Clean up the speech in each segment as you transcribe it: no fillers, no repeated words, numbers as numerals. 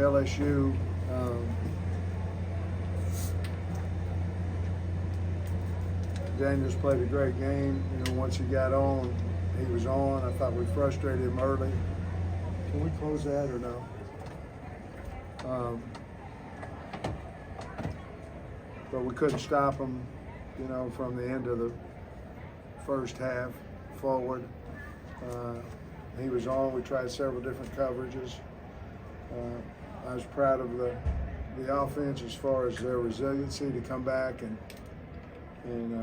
LSU, Daniels played a great game. Once he got on, he was on. I thought we frustrated him early. Can we close that or no? But we couldn't stop him, from the end of the first half forward. He was on. We tried several different coverages. I was proud of the offense as far as their resiliency to come back and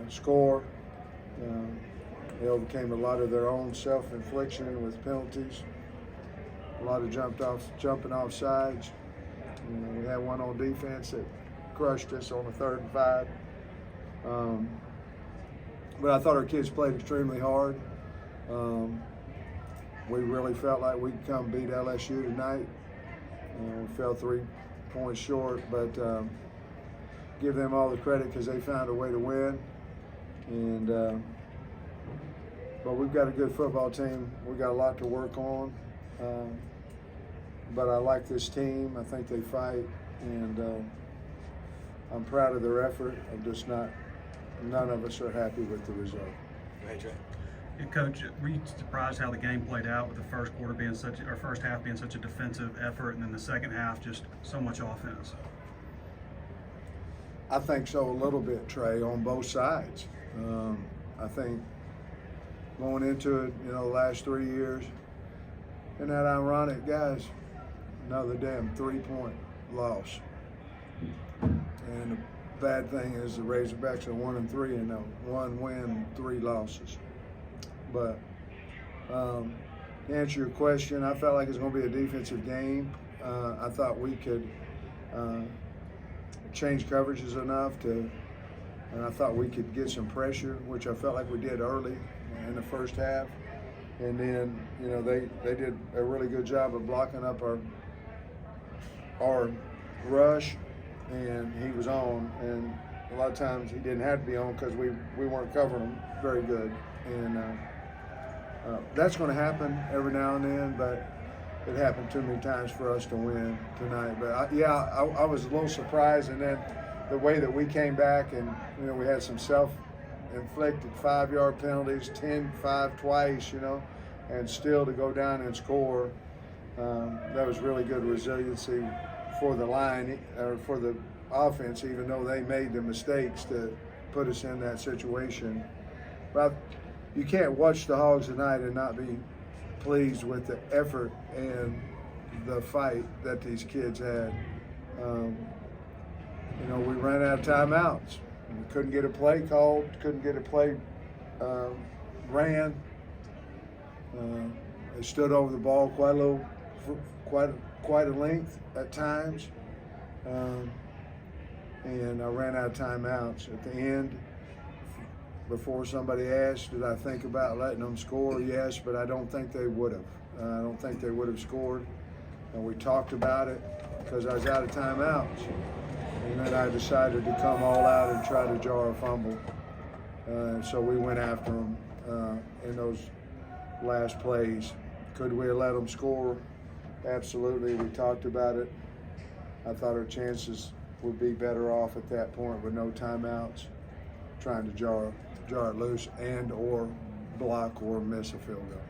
score. They overcame a lot of their own self-infliction with penalties, a lot of jumping off sides. We had one on defense that crushed us on the 3rd and 5. But I thought our kids played extremely hard. We really felt like we could come beat LSU tonight. We fell 3 points short, but give them all the credit because they found a way to win. But we've got a good football team. We've got a lot to work on. But I like this team. I think they fight, and I'm proud of their effort. None of us are happy with the result. Go ahead, Trey. And Coach, were you surprised how the game played out with the first half being such a defensive effort, and then the second half just so much offense? I think so a little bit, Trey, on both sides. I think going into it, the last 3 years, isn't that ironic, guys? Another damn 3-point loss. And the bad thing is the Razorbacks are 1-3 and 1 win, 3 losses. But to answer your question, I felt like it's going to be a defensive game. I thought we could change coverages enough and I thought we could get some pressure, which I felt like we did early in the first half. And then, they did a really good job of blocking up our rush, and he was on. And a lot of times he didn't have to be on because we weren't covering him very good. And that's going to happen every now and then, but it happened too many times for us to win tonight. But I was a little surprised, and then the way that we came back, and we had some self-inflicted 5-yard penalties, 10-5 twice, and still to go down and score. That was really good resiliency for the line, or for the offense, even though they made the mistakes to put us in that situation. But you can't watch the Hogs tonight and not be pleased with the effort and the fight that these kids had. We ran out of timeouts. We couldn't get a play called, couldn't get a play ran. They stood over the ball quite a length at times. And I ran out of timeouts at the end. Before somebody asked, did I think about letting them score? Yes, but I don't think they would have. I don't think they would have scored. And we talked about it because I was out of timeouts. And then I decided to come all out and try to jar a fumble. So we went after them in those last plays. Could we have let them score? Absolutely. We talked about it. I thought our chances would be better off at that point with no timeouts, trying to jar it loose and or block or miss a field goal.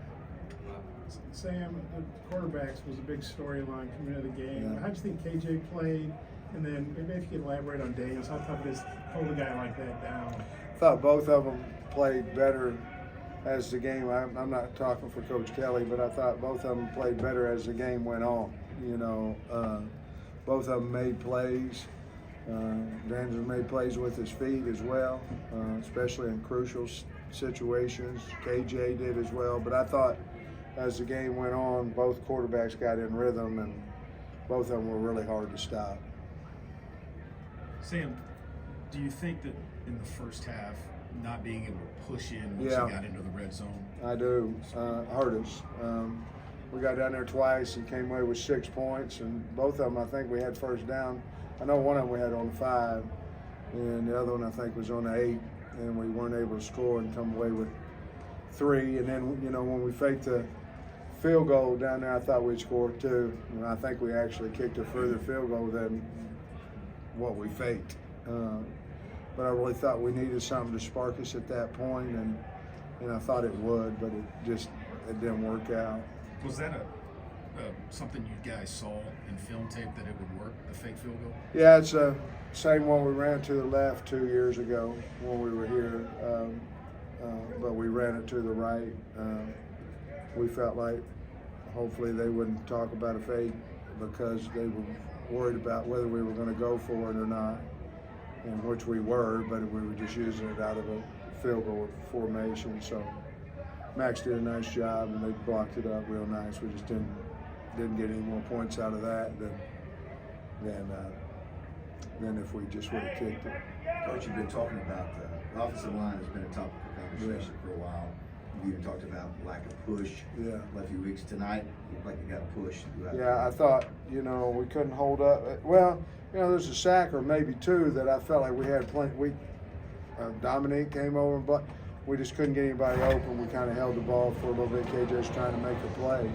Sam, the quarterbacks was a big storyline coming into the game. Yeah. How do you think KJ played? And then maybe if you could elaborate on Daniels, how tough it is to hold a guy like that down? I thought both of them played better as the game. I'm not talking for Coach Kelly, but I thought both of them played better as the game went on. Both of them made plays. Daniels made plays with his feet as well, especially in crucial situations. KJ did as well. But I thought as the game went on, both quarterbacks got in rhythm, and both of them were really hard to stop. Sam, do you think that in the first half, not being able to push in once you got into the red zone? I do. Hurt us. We got down there twice and came away with 6 points, and both of them I think we had first down. I know one of them we had on 5, and the other one I think was on 8, and we weren't able to score and come away with 3. And then when we faked the field goal down there, I thought we'd score 2, and I think we actually kicked a further field goal than what we faked. But I really thought we needed something to spark us at that point, and I thought it would, but it didn't work out. Was that something you guys saw in film tape that it would work, the fake field goal? Yeah, it's the same one we ran to the left 2 years ago when we were here, but we ran it to the right. We felt like hopefully they wouldn't talk about a fake because they were worried about whether we were going to go for it or not, and which we were, but we were just using it out of a field goal formation. So Max did a nice job, and they blocked it up real nice. We just didn't get any more points out of that than if we just would have kicked it. Coach, you've been talking about the offensive line has been a topic of conversation for a while. You even talked about lack of push. Yeah. A few weeks tonight, looked like you got a push. Yeah, I thought, we couldn't hold up. Well, there's a sack or maybe 2 that I felt like we had plenty. Dominique came over, but we just couldn't get anybody open. We kind of held the ball for a little bit. KJ's trying to make a play.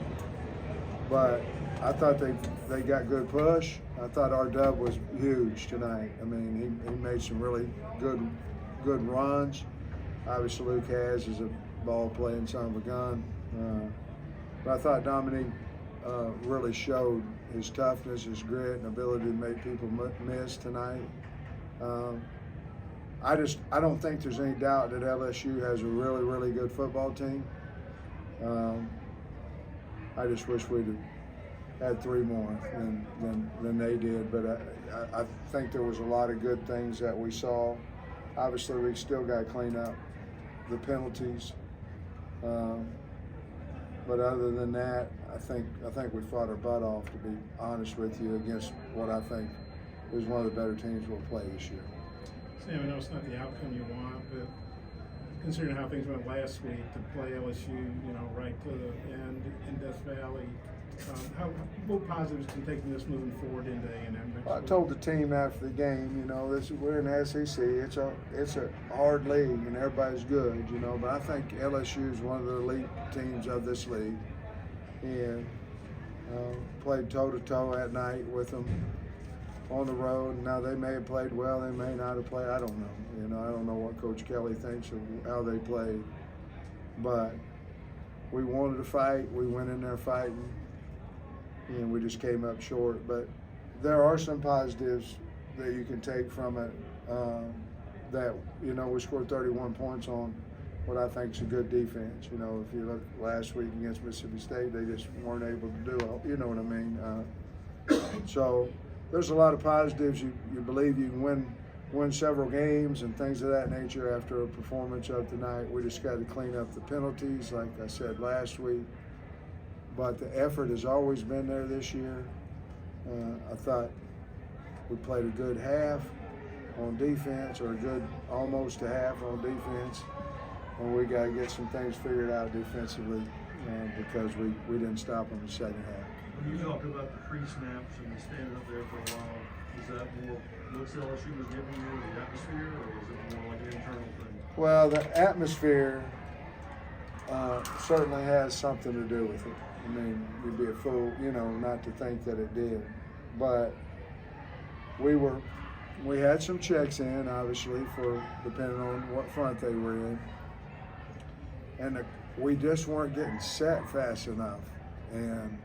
But I thought they got good push. I thought our dub was huge tonight. I mean, he made some really good runs. Obviously, Luke has is a ball playing son of a gun. But I thought Dominique really showed his toughness, his grit, and ability to make people miss tonight. I don't think there's any doubt that LSU has a really, really good football team. I just wish we'd have had 3 more than they did, but I think there was a lot of good things that we saw. Obviously, we still got to clean up the penalties. But other than that, I think we fought our butt off, to be honest with you, against what I think is one of the better teams we'll play this year. Sam, I know it's not the outcome you want, but considering how things went last week to play LSU, right to the end in Death Valley, what positives can take from this moving forward into A&M next week? I told the team after the game, we're in the SEC. It's a hard league, and everybody's good, But I think LSU is one of the elite teams of this league, and played toe-to-toe at night with them on the road. Now they may have played well, they may not have played. I don't know. I don't know what Coach Kelly thinks of how they played, but we wanted to fight. We went in there fighting, and we just came up short. But there are some positives that you can take from it. That we scored 31 points on what I think is a good defense. If you look last week against Mississippi State, they just weren't able to do it. You know what I mean? So there's a lot of positives. You believe you can win several games and things of that nature after a performance of tonight. We just got to clean up the penalties, like I said last week. But the effort has always been there this year. I thought we played a good half on defense, or a good almost a half on defense. And we got to get some things figured out defensively because we didn't stop in the second half. When you talk about the pre-snaps and standing up there for a while, is that more looks LSU was giving you the atmosphere, or is it more like an internal thing? Well, the atmosphere certainly has something to do with it. I mean, you'd be a fool, not to think that it did. But we had some checks in, obviously, for depending on what front they were in. And we just weren't getting set fast enough. And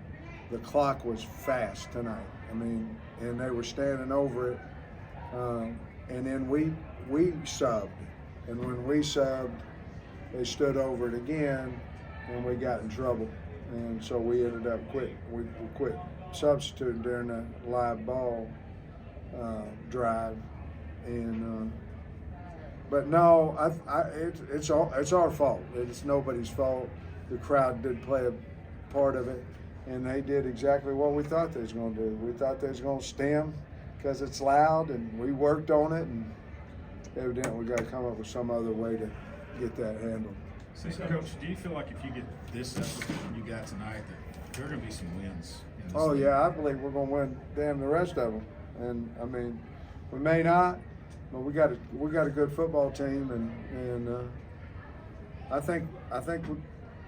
the clock was fast tonight. I mean, and they were standing over it. And then we subbed. And when we subbed, they stood over it again, and we got in trouble. And so we ended up we quit substituting during the live ball drive. And but no, it's our fault. It's nobody's fault. The crowd did play a part of it, and they did exactly what we thought they was going to do. We thought they was going to stem because it's loud, and we worked on it, and evidently we got to come up with some other way to get that handled. So, Coach, do you feel like if you get this effort that you got tonight, that there are going to be some wins in this league? Yeah, I believe we're going to win damn the rest of them. And I mean, we may not, but we got a good football team, and I think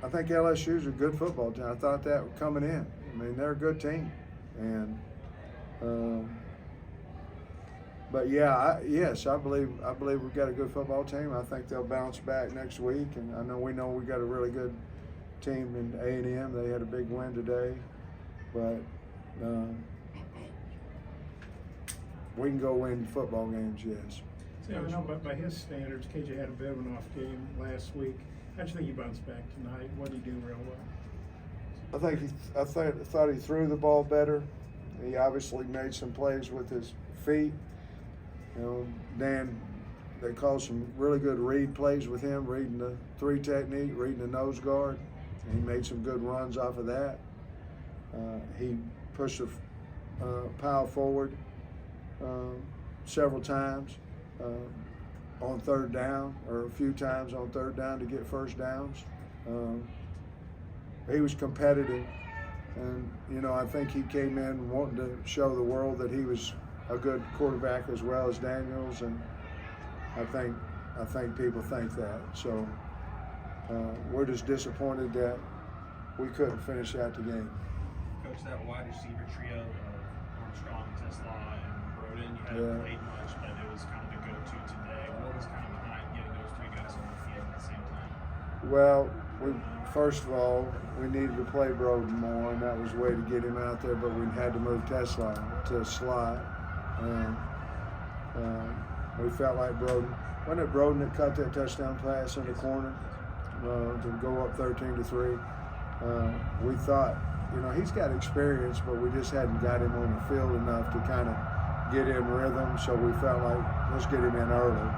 I think LSU's a good football team. I thought that coming in. I mean, they're a good team, and but yeah, yes, I believe we've got a good football team. I think they'll bounce back next week, and I know we got a really good team in A&M. They had a big win today, but we can go win football games. Yes. Yeah, I know, but by his standards, KJ had a bit of an off game last week. How do you think he bounced back tonight? What did he do real well? I thought he threw the ball better. He obviously made some plays with his feet. You know, Dan, they called some really good read plays with him, reading the 3 technique, reading the nose guard. And he made some good runs off of that. He pushed the pile forward several times on third down, or a few times on third down to get first downs. He was competitive, and you know, I think he came in wanting to show the world that he was a good quarterback as well as Daniels, and I think people think that. So we're just disappointed that we couldn't finish out the game. Coach, that wide receiver trio of Armstrong, Tesla, and Broden, you hadn't played much, but it was kind of the go-to today. What was kind of behind getting those 3 guys on the field at the same time? Well, first of all, we needed to play Broden more, and that was the way to get him out there, but we had to move Tesla to slot. And we felt like Broden, wasn't it Broden that caught that touchdown pass in the corner to go up 13-3? We thought, you know, he's got experience, but we just hadn't got him on the field enough to kind of get in rhythm, so we felt like, let's get him in early.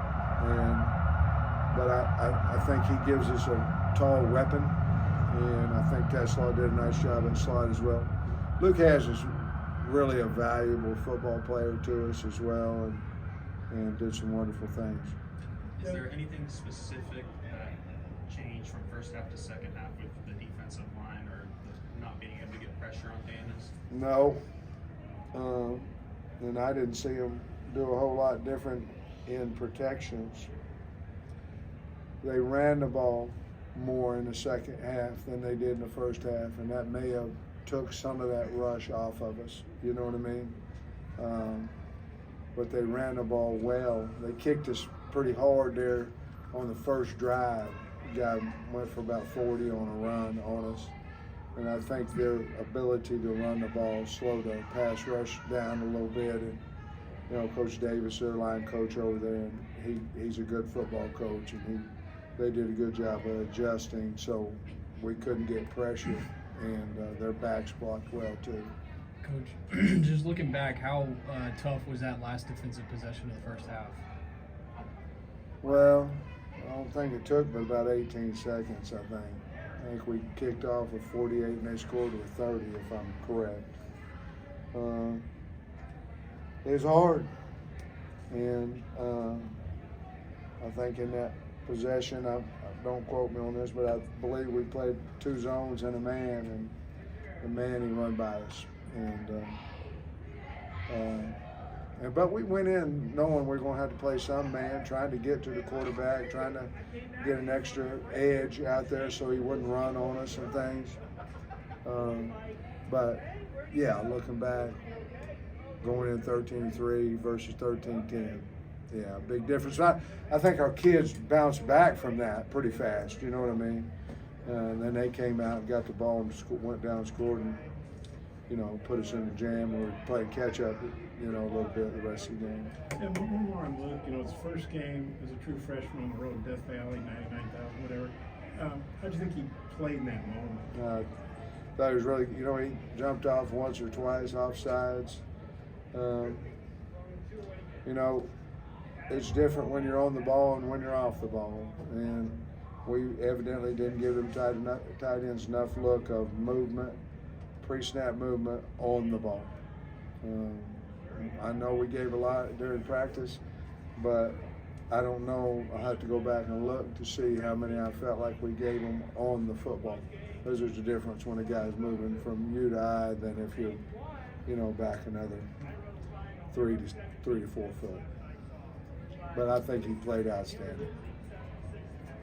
But I think he gives us a tall weapon, and I think Tesla did a nice job in slot as well. Luke Has is really a valuable football player to us as well, and did some wonderful things. Is there anything specific that changed from first half to second half with the defensive line, or not being able to get pressure on Daniels? No, and I didn't see him do a whole lot different in protections. They ran the ball more in the second half than they did in the first half, and that may have took some of that rush off of us. You know what I mean? But they ran the ball well. They kicked us pretty hard there on the first drive. The guy went for about 40 on a run on us. And I think their ability to run the ball slowed the pass rush down a little bit. And, you know, Coach Davis, their line coach over there, and he's a good football coach, and they did a good job of adjusting so we couldn't get pressure, and their backs blocked well too. Coach, just looking back, how tough was that last defensive possession of the first half? Well, I don't think it took but about 18 seconds, I think. I think we kicked off with 48 and they scored with 30, if I'm correct. It was hard. And I think in that possession, don't quote me on this, but I believe we played 2 zones and a man, and the man, he run by us. But we went in knowing we're going to have to play some man, trying to get to the quarterback, trying to get an extra edge out there so he wouldn't run on us and things. But yeah, looking back, going in 13-3 versus 13-10, yeah, big difference. I think our kids bounced back from that pretty fast. You know what I mean? And then they came out and got the ball and went down and scored, and you know, put us in the jam. We were playing catch up, you know, a little bit the rest of the game. And one more on Luke. You know, it's first game as a true freshman on the road in Death Valley, 99,000, whatever. How do you think he played in that moment? Thought he was really, you know, he jumped off once or twice offsides. You know, it's different when you're on the ball and when you're off the ball. And we evidently didn't give them tight ends enough look of movement, pre-snap movement on the ball. I know we gave a lot during practice, but I don't know. I'll have to go back and look to see how many I felt like we gave them on the football. There's a difference when a guy's moving from you to I than if you're, you know, back another 3 to 4 foot. But I think he played outstanding.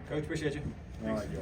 Coach, appreciate you. All right, yeah.